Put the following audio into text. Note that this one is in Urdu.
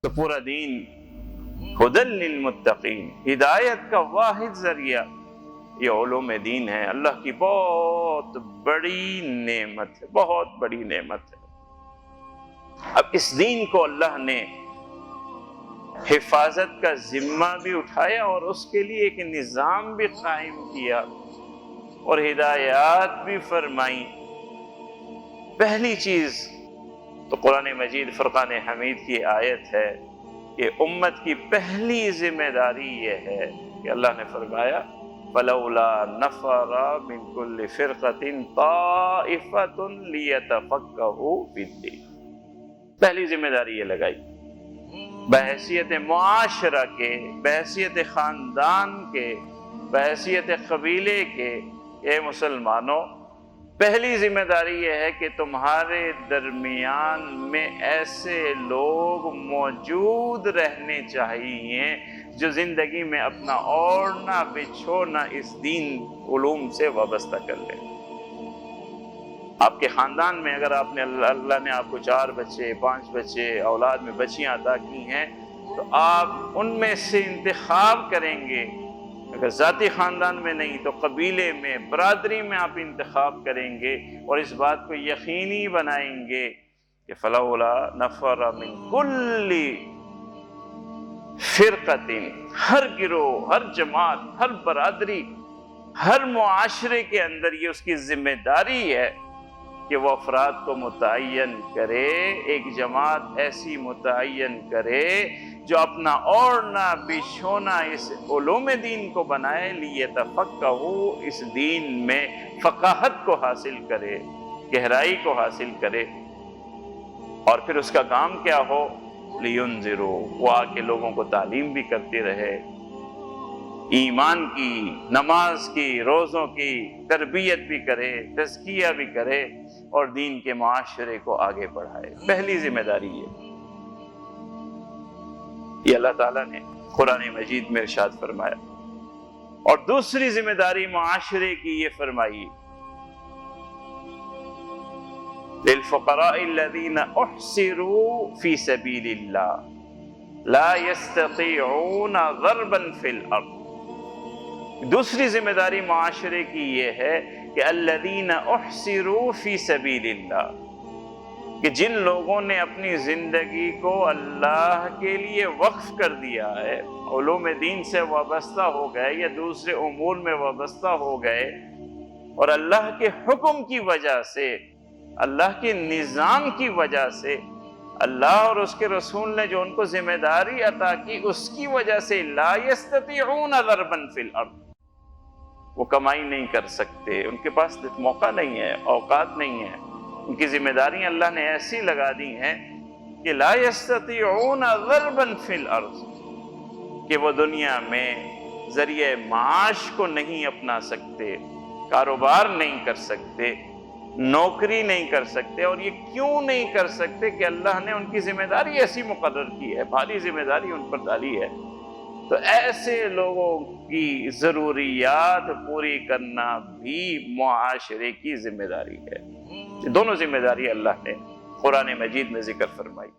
تو پورا دین ہدی للمتقین، ہدایت کا واحد ذریعہ یہ علوم دین ہے۔ اللہ کی بہت بڑی نعمت ہے، بہت بڑی نعمت ہے۔ اب اس دین کو اللہ نے حفاظت کا ذمہ بھی اٹھایا اور اس کے لیے ایک نظام بھی قائم کیا اور ہدایات بھی فرمائی۔ پہلی چیز تو قرآن مجید فرقان حمید کی آیت ہے کہ امت کی پہلی ذمہ داری یہ ہے کہ اللہ نے فرمایا فَلَوْلَا نَفَرَ مِن كُلِّ فِرْقَةٍ طَائِفَةٌ لِيَتَفَقَّهُوا فِي الدِّينِ۔ پہلی ذمہ داری یہ لگائی بحیثیت معاشرہ کے، بحیثیت خاندان کے، بحیثیت قبیلے کے، اے مسلمانوں، پہلی ذمہ داری یہ ہے کہ تمہارے درمیان میں ایسے لوگ موجود رہنے چاہیے جو زندگی میں اپنا اوڑھنا بچھونا اس دین علوم سے وابستہ کر لیں۔ آپ کے خاندان میں اگر آپ نے اللہ نے آپ کو 4 بچے، 5 بچے، اولاد میں بچیاں عطا کی ہیں تو آپ ان میں سے انتخاب کریں گے، اگر ذاتی خاندان میں نہیں تو قبیلے میں، برادری میں آپ انتخاب کریں گے اور اس بات کو یقینی بنائیں گے کہ فَلَوْلَا نَفَرَ مِن كُلِّ فِرْقَةٍ، ہر گروہ، ہر جماعت، ہر برادری، ہر معاشرے کے اندر یہ اس کی ذمہ داری ہے کہ وہ افراد کو متعین کرے، ایک جماعت ایسی متعین کرے جو اپنا اوڑھنا بچھونا اس علوم دین کو بنائے، لیتفقہوا، اس دین میں فقاہت کو حاصل کرے، گہرائی کو حاصل کرے، اور پھر اس کا کام کیا ہو، لینذروا، وہ آ کے لوگوں کو تعلیم بھی کرتے رہے، ایمان کی، نماز کی، روزوں کی تربیت بھی کرے، تزکیہ بھی کرے اور دین کے معاشرے کو آگے بڑھائے۔ پہلی ذمہ داری یہ اللہ تعالیٰ نے قرآن مجید میں ارشاد فرمایا۔ اور دوسری ذمہ داری معاشرے کی یہ فرمائی للفقراء الذين احصروا في سبيل الله لا يستطيعون ضربا في الارض۔ دوسری ذمہ داری معاشرے کی یہ ہے کہ الذين احصروا في سبيل الله، کہ جن لوگوں نے اپنی زندگی کو اللہ کے لیے وقف کر دیا ہے، علوم دین سے وابستہ ہو گئے یا دوسرے امور میں وابستہ ہو گئے، اور اللہ کے حکم کی وجہ سے، اللہ کے نظام کی وجہ سے، اللہ اور اس کے رسول نے جو ان کو ذمہ داری عطا کی اس کی وجہ سے لا یستطیعون ضربا فی الارض، وہ کمائی نہیں کر سکتے، ان کے پاس موقع نہیں ہے، اوقات نہیں ہے، ان کی ذمہ داریاں اللہ نے ایسی لگا دی ہیں کہ لا یستطیعون ضربا فی الارض، کہ وہ دنیا میں ذریعہ معاش کو نہیں اپنا سکتے، کاروبار نہیں کر سکتے، نوکری نہیں کر سکتے۔ اور یہ کیوں نہیں کر سکتے کہ اللہ نے ان کی ذمہ داری ایسی مقرر کی ہے، بھاری ذمہ داری ان پر ڈالی ہے۔ تو ایسے لوگوں کی ضروریات پوری کرنا بھی معاشرے کی ذمہ داری ہے۔ یہ دونوں ذمہ داری اللہ نے قرآن مجید میں ذکر فرمائی۔